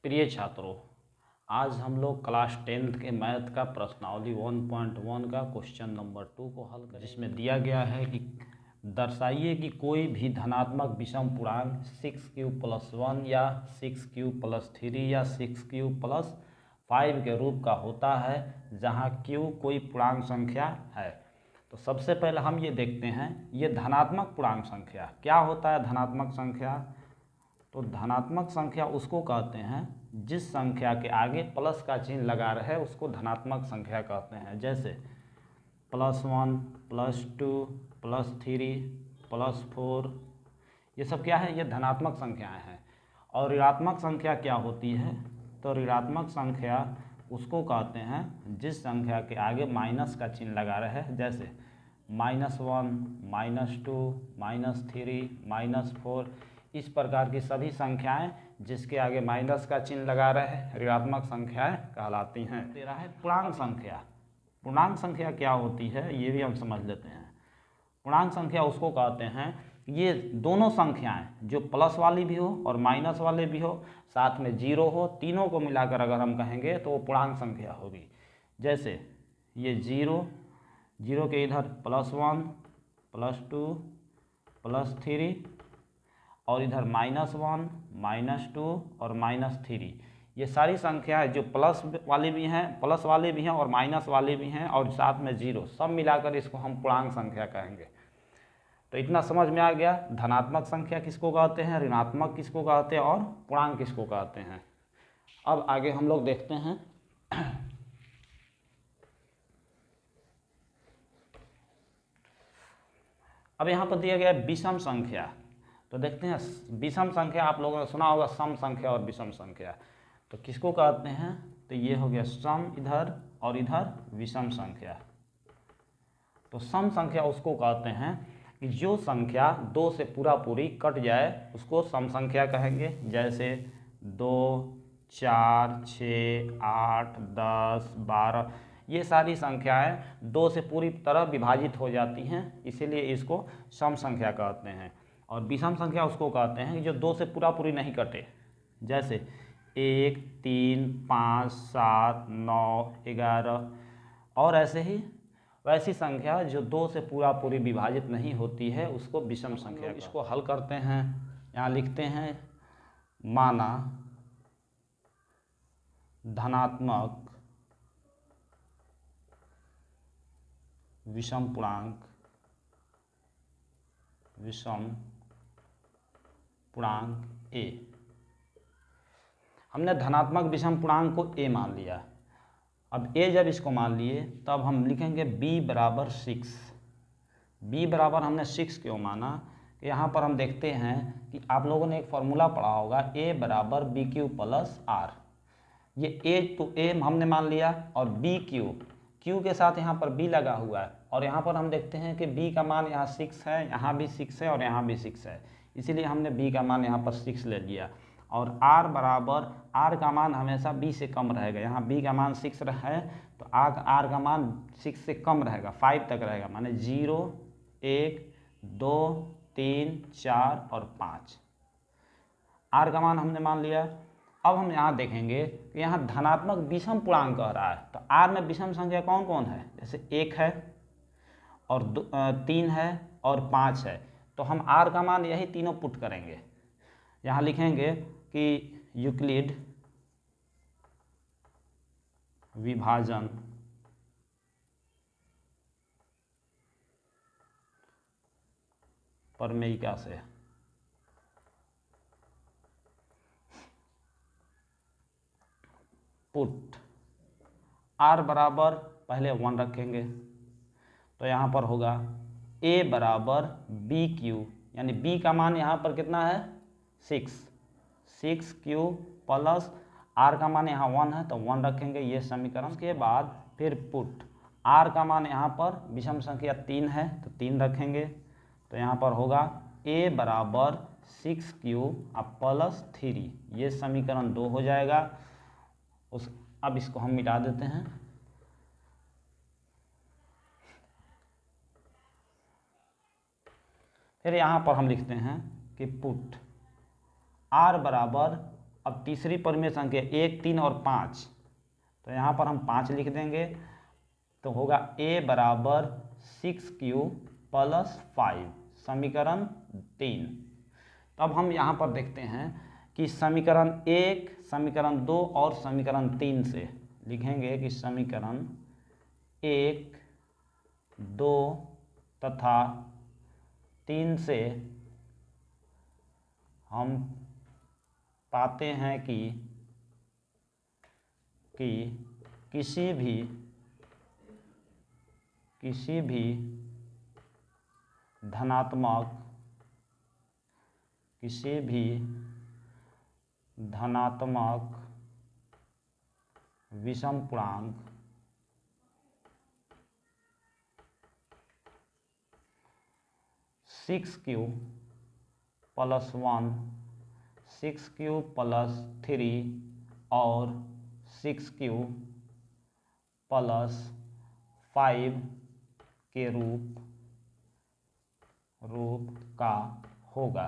प्रिय छात्रों, आज हम लोग क्लास 10th के मैथ का प्रश्नावली 1.1 का क्वेश्चन नंबर 2 को हल करें, जिसमें दिया गया है कि दर्शाइए कि कोई भी धनात्मक विषम पूर्णांक 6q+1 या 6q+3 या 6q+5 के रूप का होता है जहां q कोई पूर्णांक संख्या है। तो सबसे पहले हम ये देखते हैं ये धनात्मक पूर्णांक संख्या क्या होता है। धनात्मक संख्या, तो धनात्मक संख्या उसको कहते हैं जिस संख्या के आगे प्लस का चिन्ह लगा रहे उसको धनात्मक संख्या कहते हैं। जैसे +1, +2, +3, +4, ये सब क्या है, ये धनात्मक संख्याएं हैं। और ऋणात्मक संख्या क्या होती है, तो ऋणात्मक संख्या उसको कहते हैं जिस संख्या के आगे माइनस का चिन्ह लगा रहे हैं। जैसे -1, -2, -3, -4, इस प्रकार की सभी संख्याएं जिसके आगे माइनस का चिन्ह लगा रहे हैं ऋणात्मक संख्याएं कहलाती हैं। तेरा है पूर्णांक संख्या। पूर्णांक संख्या क्या होती है ये भी हम समझ लेते हैं। पूर्णांक संख्या उसको कहते हैं ये दोनों संख्याएं जो प्लस वाली भी हो और माइनस वाले भी हो, साथ में जीरो हो, तीनों को मिलाकर अगर हम कहेंगे तो वो पूर्णांक संख्या होगी। जैसे ये जीरो के इधर +1, +2, +3 और इधर -1, -2 और -3, ये सारी संख्याएं जो प्लस वाले भी हैं और माइनस वाले भी हैं और साथ में जीरो, सब मिलाकर इसको हम पूर्णांक संख्या कहेंगे। तो इतना समझ में आ गया धनात्मक संख्या किसको कहते हैं, ऋणात्मक किसको कहते हैं और पूर्णांक किसको कहते हैं। अब आगे हम लोग देखते हैं। अब यहाँ पर दिया गया विषम संख्या, तो देखते हैं विषम संख्या आप लोगों ने सुना होगा सम संख्या और विषम संख्या, तो किसको कहते हैं, तो ये हो गया सम इधर और इधर विषम संख्या। तो सम संख्या उसको कहते हैं कि जो संख्या 2 से पूरा पूरी कट जाए उसको सम संख्या कहेंगे। जैसे 2, 4, 6, 8, 10, 12, ये सारी संख्याएं 2 से पूरी तरह विभाजित हो जाती हैं, इसीलिए इसको सम संख्या कहते हैं। और विषम संख्या उसको कहते हैं कि जो 2 से पूरा पूरी नहीं कटे। जैसे 1, 3, 5, 7, 9, 11 और ऐसे ही वैसी संख्या जो 2 से पूरा पूरी विभाजित नहीं होती है उसको विषम संख्या। इसको हल करते हैं, यहाँ लिखते हैं माना धनात्मक विषम पूर्णांक a। हमने धनात्मक विषम पूर्णांक को a मान लिया। अब a जब इसको मान लिए तब हम लिखेंगे b बराबर 6। b बराबर हमने 6 क्यों माना कि यहाँ पर हम देखते हैं कि आप लोगों ने एक फॉर्मूला पढ़ा होगा a बराबर bq+r। ये a तो a हमने मान लिया और q के साथ यहाँ पर b लगा हुआ है और यहाँ पर हम देखते हैं कि b का मान यहाँ 6 है, यहाँ भी 6 है और यहाँ भी 6 है, इसीलिए हमने b का मान यहाँ पर 6 ले लिया। और r बराबर, r का मान हमेशा b से कम रहेगा, यहाँ b का मान 6 है तो r का मान 6 से कम रहेगा, 5 तक रहेगा, माने 0, 1, 2, 3, 4 और 5। r का मान हमने मान लिया। अब हम यहाँ देखेंगे कि यहाँ धनात्मक विषम पूर्णांक कह रहा है, तो r में विषम संख्या कौन कौन है, जैसे 1 है और 3 है और 5 है, तो हम r का मान यही तीनों पुट करेंगे। यहाँ लिखेंगे कि यूक्लिड विभाजन प्रमेयिका से पुट r बराबर पहले 1 रखेंगे, तो यहाँ पर होगा a बराबर bq, यानी b का मान यहाँ पर कितना है 6q प्लस r का मान यहाँ 1 है तो 1 रखेंगे, ये समीकरण। उसके बाद फिर पुट r का मान यहाँ पर विषम संख्या 3 है तो 3 रखेंगे, तो यहाँ पर होगा a बराबर 6q प्लस 3, ये समीकरण 2 हो जाएगा। अब इसको हम मिटा देते हैं। फिर यहाँ पर हम लिखते हैं कि पुट r बराबर अब तीसरी परिमेय संख्या 1, 3 और 5, तो यहाँ पर हम 5 लिख देंगे, तो होगा a बराबर 6q प्लस 5, समीकरण 3। तब हम यहाँ पर देखते हैं कि समीकरण 1, समीकरण 2 और समीकरण 3 से लिखेंगे कि समीकरण 1, 2 तथा 3 से हम पाते हैं कि किसी भी धनात्मक विषम पूर्णांक six Q plus 1, 6q plus 3 और 6q प्लस 5 के रूप का होगा।